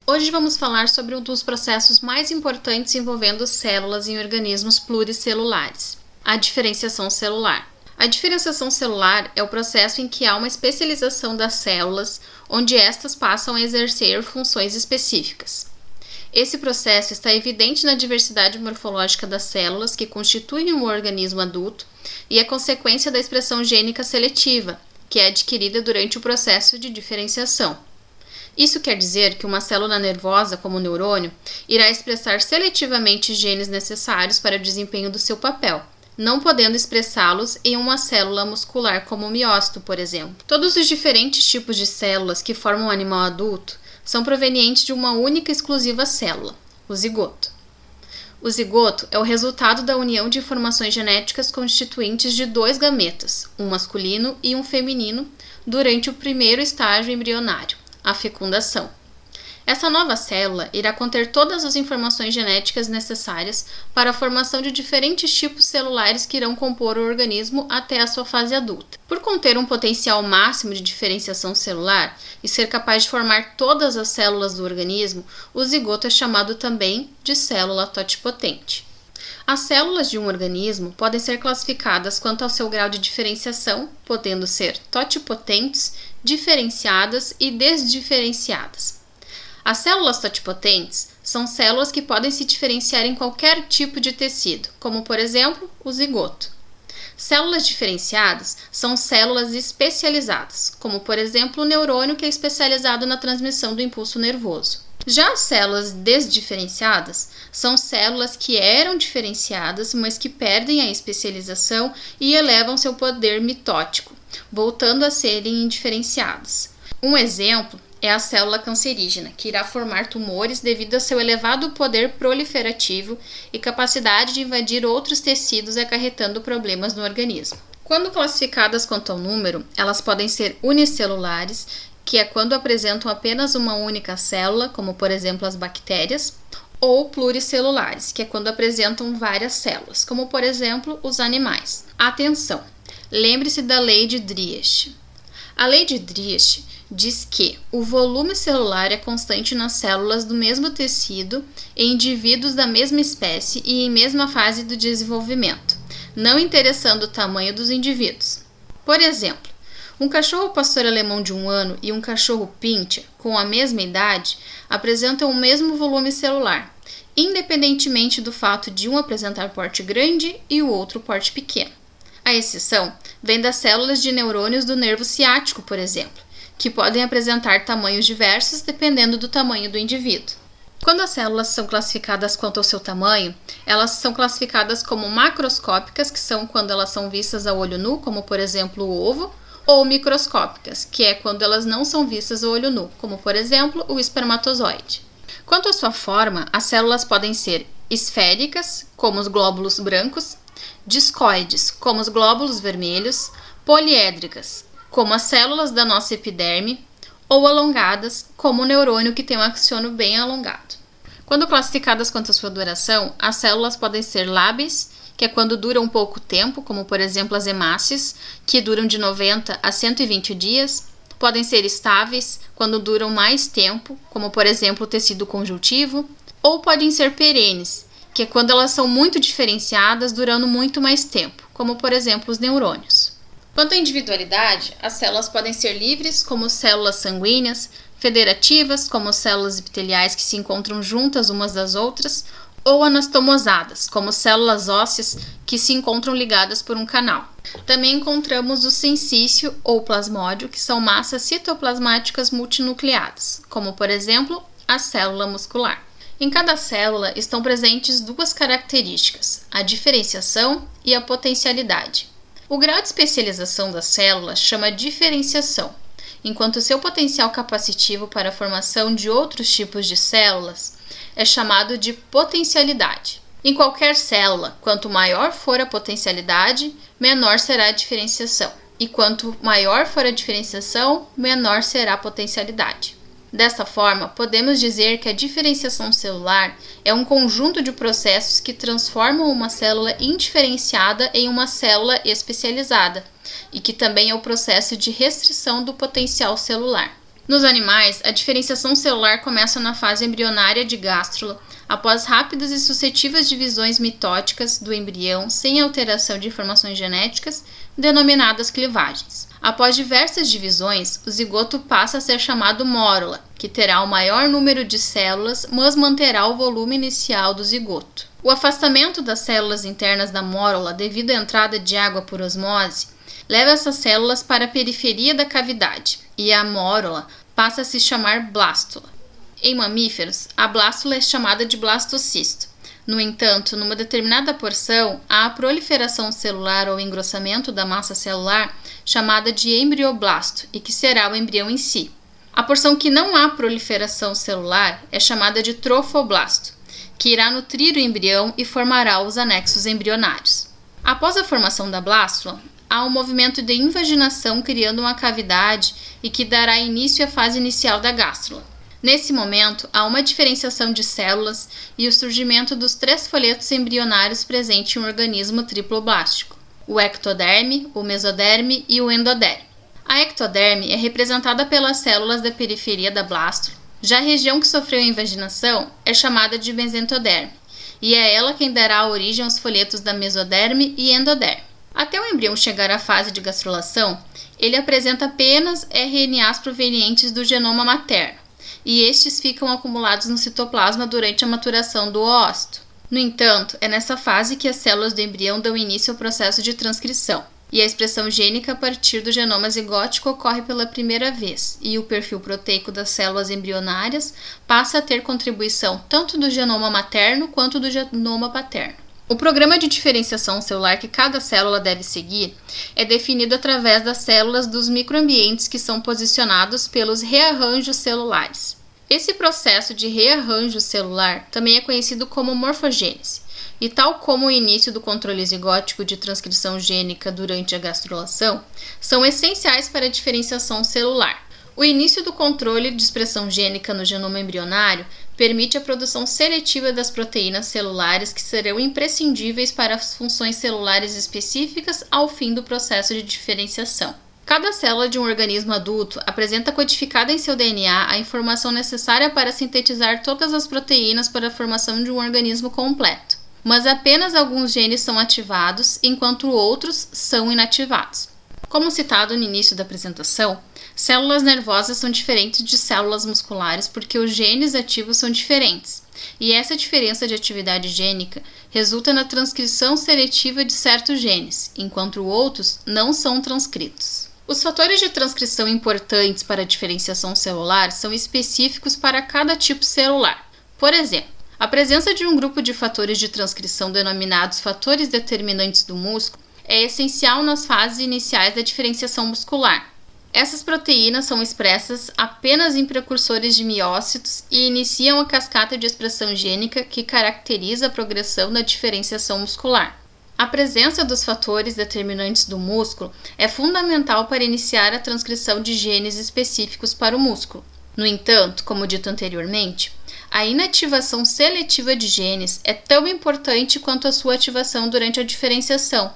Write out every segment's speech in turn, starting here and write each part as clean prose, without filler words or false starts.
Hoje vamos falar sobre um dos processos mais importantes envolvendo células em organismos pluricelulares, a diferenciação celular. A diferenciação celular é o processo em que há uma especialização das células, onde estas passam a exercer funções específicas. Esse processo está evidente na diversidade morfológica das células que constituem um organismo adulto e é consequência da expressão gênica seletiva, que é adquirida durante o processo de diferenciação. Isso quer dizer que uma célula nervosa, como o neurônio, irá expressar seletivamente genes necessários para o desempenho do seu papel, não podendo expressá-los em uma célula muscular como o miócito, por exemplo. Todos os diferentes tipos de células que formam um animal adulto são provenientes de uma única e exclusiva célula, o zigoto. O zigoto é o resultado da união de informações genéticas constituintes de dois gametas, um masculino e um feminino, durante o primeiro estágio embrionário, a fecundação. Essa nova célula irá conter todas as informações genéticas necessárias para a formação de diferentes tipos celulares que irão compor o organismo até a sua fase adulta. Por conter um potencial máximo de diferenciação celular e ser capaz de formar todas as células do organismo, o zigoto é chamado também de célula totipotente. As células de um organismo podem ser classificadas quanto ao seu grau de diferenciação, podendo ser totipotentes, diferenciadas e desdiferenciadas. As células totipotentes são células que podem se diferenciar em qualquer tipo de tecido, como por exemplo o zigoto. Células diferenciadas são células especializadas, como por exemplo o neurônio, que é especializado na transmissão do impulso nervoso. Já as células desdiferenciadas são células que eram diferenciadas, mas que perdem a especialização e elevam seu poder mitótico, voltando a serem indiferenciadas. Um exemplo é a célula cancerígena, que irá formar tumores devido a seu elevado poder proliferativo e capacidade de invadir outros tecidos, acarretando problemas no organismo. Quando classificadas quanto ao número, elas podem ser unicelulares, que é quando apresentam apenas uma única célula, como por exemplo as bactérias, ou pluricelulares, que é quando apresentam várias células, como por exemplo os animais. Atenção! Lembre-se da lei de Driesch. A lei de Driesch diz que o volume celular é constante nas células do mesmo tecido em indivíduos da mesma espécie e em mesma fase do desenvolvimento, não interessando o tamanho dos indivíduos. Por exemplo, um cachorro pastor alemão de 1 ano e um cachorro pincher com a mesma idade apresentam o mesmo volume celular, independentemente do fato de um apresentar porte grande e o outro porte pequeno. A exceção vem das células de neurônios do nervo ciático, por exemplo, que podem apresentar tamanhos diversos dependendo do tamanho do indivíduo. Quando as células são classificadas quanto ao seu tamanho, elas são classificadas como macroscópicas, que são quando elas são vistas a olho nu, como por exemplo o ovo, ou microscópicas, que é quando elas não são vistas a olho nu, como por exemplo o espermatozoide. Quanto à sua forma, as células podem ser esféricas, como os glóbulos brancos, discoides, como os glóbulos vermelhos, poliédricas, como as células da nossa epiderme, ou alongadas, como o neurônio, que tem um axônio bem alongado. Quando classificadas quanto à sua duração, as células podem ser lábeis, que é quando duram pouco tempo, como por exemplo as hemácias, que duram de 90 a 120 dias, podem ser estáveis, quando duram mais tempo, como por exemplo o tecido conjuntivo, ou podem ser perenes, que é quando elas são muito diferenciadas, durando muito mais tempo, como por exemplo os neurônios. Quanto à individualidade, as células podem ser livres, como células sanguíneas, federativas, como células epiteliais que se encontram juntas umas das outras, ou anastomosadas, como células ósseas que se encontram ligadas por um canal. Também encontramos o sensício ou plasmódio, que são massas citoplasmáticas multinucleadas, como por exemplo a célula muscular. Em cada célula estão presentes duas características, a diferenciação e a potencialidade. O grau de especialização da célula chama diferenciação, enquanto seu potencial capacitivo para a formação de outros tipos de células é chamado de potencialidade. Em qualquer célula, quanto maior for a potencialidade, menor será a diferenciação, e quanto maior for a diferenciação, menor será a potencialidade. Desta forma, podemos dizer que a diferenciação celular é um conjunto de processos que transformam uma célula indiferenciada em uma célula especializada, e que também é o processo de restrição do potencial celular. Nos animais, a diferenciação celular começa na fase embrionária de gástrula, após rápidas e sucessivas divisões mitóticas do embrião sem alteração de informações genéticas, denominadas clivagens. Após diversas divisões, o zigoto passa a ser chamado mórula, que terá o maior número de células, mas manterá o volume inicial do zigoto. O afastamento das células internas da mórula devido à entrada de água por osmose leva essas células para a periferia da cavidade, e a mórula passa a se chamar blástula. Em mamíferos, a blástula é chamada de blastocisto. No entanto, numa determinada porção, há a proliferação celular ou engrossamento da massa celular, chamada de embrioblasto, e que será o embrião em si. A porção que não há proliferação celular é chamada de trofoblasto, que irá nutrir o embrião e formará os anexos embrionários. Após a formação da blástula, há um movimento de invaginação criando uma cavidade e que dará início à fase inicial da gástrula. Nesse momento, há uma diferenciação de células e o surgimento dos 3 folhetos embrionários presentes em um organismo triploblástico: o ectoderme, o mesoderme e o endoderme. A ectoderme é representada pelas células da periferia da blástula. Já a região que sofreu invaginação é chamada de mesentoderme, e é ela quem dará origem aos folhetos da mesoderme e endoderme. Até o embrião chegar à fase de gastrulação, ele apresenta apenas RNAs provenientes do genoma materno, e estes ficam acumulados no citoplasma durante a maturação do oócito. No entanto, é nessa fase que as células do embrião dão início ao processo de transcrição, e a expressão gênica a partir do genoma zigótico ocorre pela primeira vez, e o perfil proteico das células embrionárias passa a ter contribuição tanto do genoma materno quanto do genoma paterno. O programa de diferenciação celular que cada célula deve seguir é definido através das células dos microambientes que são posicionados pelos rearranjos celulares. Esse processo de rearranjo celular também é conhecido como morfogênese, e tal como o início do controle zigótico de transcrição gênica durante a gastrulação, são essenciais para a diferenciação celular. O início do controle de expressão gênica no genoma embrionário permite a produção seletiva das proteínas celulares que serão imprescindíveis para as funções celulares específicas ao fim do processo de diferenciação. Cada célula de um organismo adulto apresenta codificada em seu DNA a informação necessária para sintetizar todas as proteínas para a formação de um organismo completo, mas apenas alguns genes são ativados, enquanto outros são inativados. Como citado no início da apresentação, células nervosas são diferentes de células musculares porque os genes ativos são diferentes, e essa diferença de atividade gênica resulta na transcrição seletiva de certos genes, enquanto outros não são transcritos. Os fatores de transcrição importantes para a diferenciação celular são específicos para cada tipo celular. Por exemplo, a presença de um grupo de fatores de transcrição denominados fatores determinantes do músculo é essencial nas fases iniciais da diferenciação muscular. Essas proteínas são expressas apenas em precursores de miócitos e iniciam a cascata de expressão gênica que caracteriza a progressão da diferenciação muscular. A presença dos fatores determinantes do músculo é fundamental para iniciar a transcrição de genes específicos para o músculo. No entanto, como dito anteriormente, a inativação seletiva de genes é tão importante quanto a sua ativação durante a diferenciação,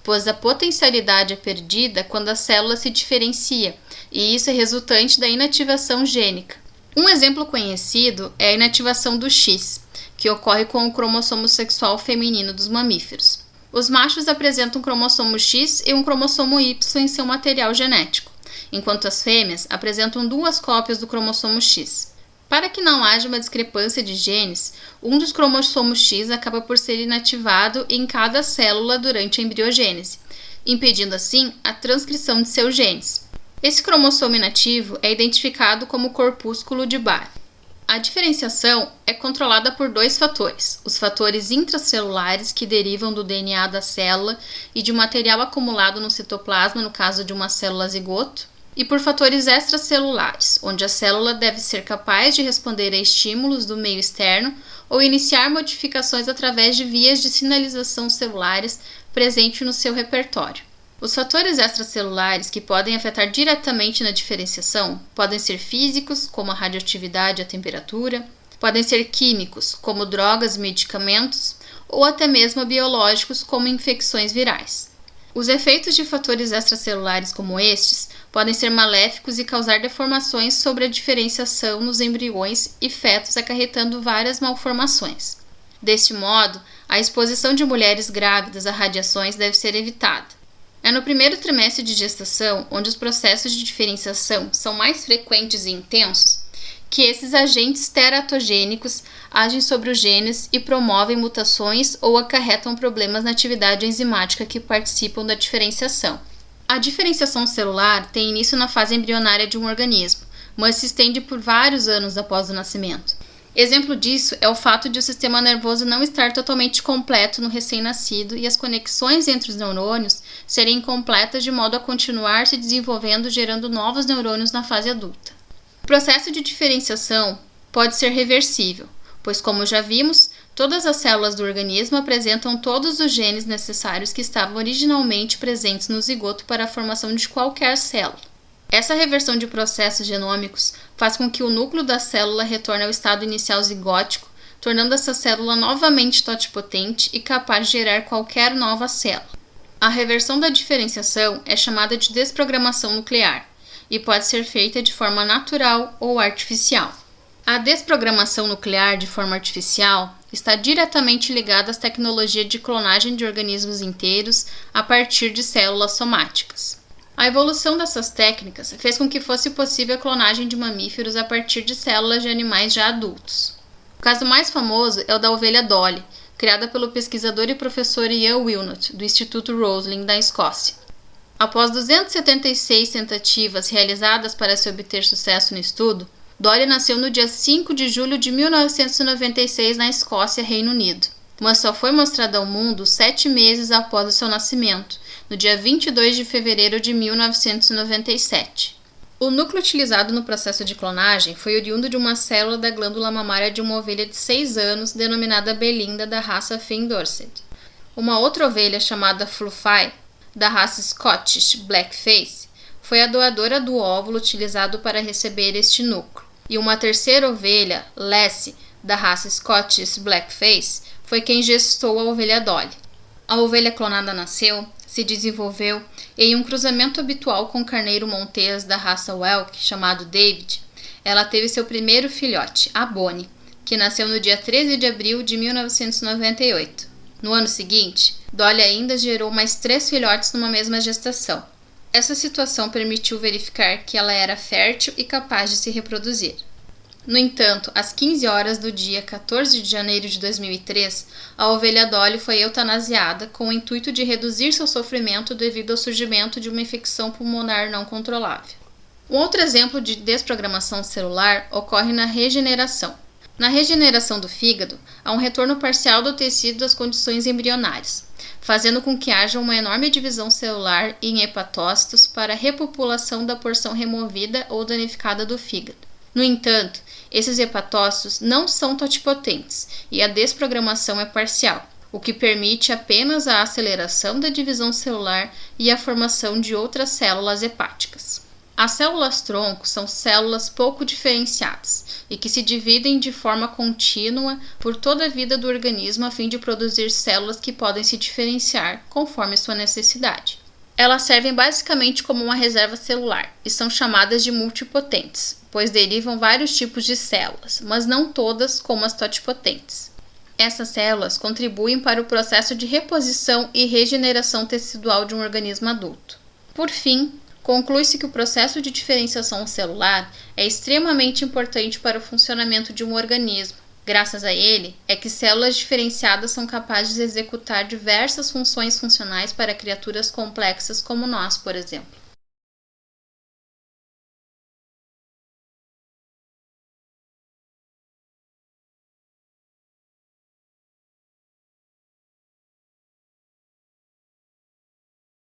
pois a potencialidade é perdida quando a célula se diferencia, e isso é resultante da inativação gênica. Um exemplo conhecido é a inativação do X, que ocorre com o cromossomo sexual feminino dos mamíferos. Os machos apresentam um cromossomo X e um cromossomo Y em seu material genético, enquanto as fêmeas apresentam 2 cópias do cromossomo X. Para que não haja uma discrepância de genes, um dos cromossomos X acaba por ser inativado em cada célula durante a embriogênese, impedindo assim a transcrição de seus genes. Esse cromossomo inativo é identificado como corpúsculo de Barr. A diferenciação é controlada por 2 fatores: os fatores intracelulares, que derivam do DNA da célula e de material acumulado no citoplasma no caso de uma célula zigoto, e por fatores extracelulares, onde a célula deve ser capaz de responder a estímulos do meio externo ou iniciar modificações através de vias de sinalização celulares presentes no seu repertório. Os fatores extracelulares que podem afetar diretamente na diferenciação podem ser físicos, como a radioatividade e a temperatura, podem ser químicos, como drogas e medicamentos, ou até mesmo biológicos, como infecções virais. Os efeitos de fatores extracelulares como estes podem ser maléficos e causar deformações sobre a diferenciação nos embriões e fetos, acarretando várias malformações. Deste modo, a exposição de mulheres grávidas a radiações deve ser evitada. É no primeiro trimestre de gestação, onde os processos de diferenciação são mais frequentes e intensos, que esses agentes teratogênicos agem sobre os genes e promovem mutações ou acarretam problemas na atividade enzimática que participam da diferenciação. A diferenciação celular tem início na fase embrionária de um organismo, mas se estende por vários anos após o nascimento. Exemplo disso é o fato de o sistema nervoso não estar totalmente completo no recém-nascido e as conexões entre os neurônios serem incompletas de modo a continuar se desenvolvendo, gerando novos neurônios na fase adulta. O processo de diferenciação pode ser reversível, pois, como já vimos, todas as células do organismo apresentam todos os genes necessários que estavam originalmente presentes no zigoto para a formação de qualquer célula. Essa reversão de processos genômicos faz com que o núcleo da célula retorne ao estado inicial zigótico, tornando essa célula novamente totipotente e capaz de gerar qualquer nova célula. A reversão da diferenciação é chamada de desprogramação nuclear e pode ser feita de forma natural ou artificial. A desprogramação nuclear de forma artificial está diretamente ligada às tecnologias de clonagem de organismos inteiros a partir de células somáticas. A evolução dessas técnicas fez com que fosse possível a clonagem de mamíferos a partir de células de animais já adultos. O caso mais famoso é o da ovelha Dolly, criada pelo pesquisador e professor Ian Wilmot, do Instituto Roslin, da Escócia. Após 276 tentativas realizadas para se obter sucesso no estudo, Dolly nasceu no dia 5 de julho de 1996 na Escócia, Reino Unido, mas só foi mostrada ao mundo 7 meses após o seu nascimento, no dia 22 de fevereiro de 1997. O núcleo utilizado no processo de clonagem foi oriundo de uma célula da glândula mamária de uma ovelha de 6 anos denominada Belinda, da raça Finn Dorset. Uma outra ovelha chamada Fluffy, da raça Scottish Blackface, foi a doadora do óvulo utilizado para receber este núcleo, e uma terceira ovelha, Lassie, da raça Scottish Blackface, foi quem gestou a ovelha Dolly. A ovelha clonada nasceu, se desenvolveu em um cruzamento habitual com o carneiro montês da raça Welk, chamado David. Ela teve seu primeiro filhote, a Bonnie, que nasceu no dia 13 de abril de 1998. No ano seguinte, Dolly ainda gerou mais 3 filhotes numa mesma gestação. Essa situação permitiu verificar que ela era fértil e capaz de se reproduzir. No entanto, às 15 horas do dia 14 de janeiro de 2003, a ovelha Dolly foi eutanasiada com o intuito de reduzir seu sofrimento devido ao surgimento de uma infecção pulmonar não controlável. Um outro exemplo de desprogramação celular ocorre na regeneração. Na regeneração do fígado, há um retorno parcial do tecido às condições embrionárias, fazendo com que haja uma enorme divisão celular em hepatócitos para a repopulação da porção removida ou danificada do fígado. No entanto, esses hepatócitos não são totipotentes e a desprogramação é parcial, o que permite apenas a aceleração da divisão celular e a formação de outras células hepáticas. As células-tronco são células pouco diferenciadas e que se dividem de forma contínua por toda a vida do organismo a fim de produzir células que podem se diferenciar conforme sua necessidade. Elas servem basicamente como uma reserva celular e são chamadas de multipotentes, pois derivam vários tipos de células, mas não todas como as totipotentes. Essas células contribuem para o processo de reposição e regeneração tecidual de um organismo adulto. Por fim, conclui-se que o processo de diferenciação celular é extremamente importante para o funcionamento de um organismo. Graças a ele, é que células diferenciadas são capazes de executar diversas funções funcionais para criaturas complexas como nós, por exemplo.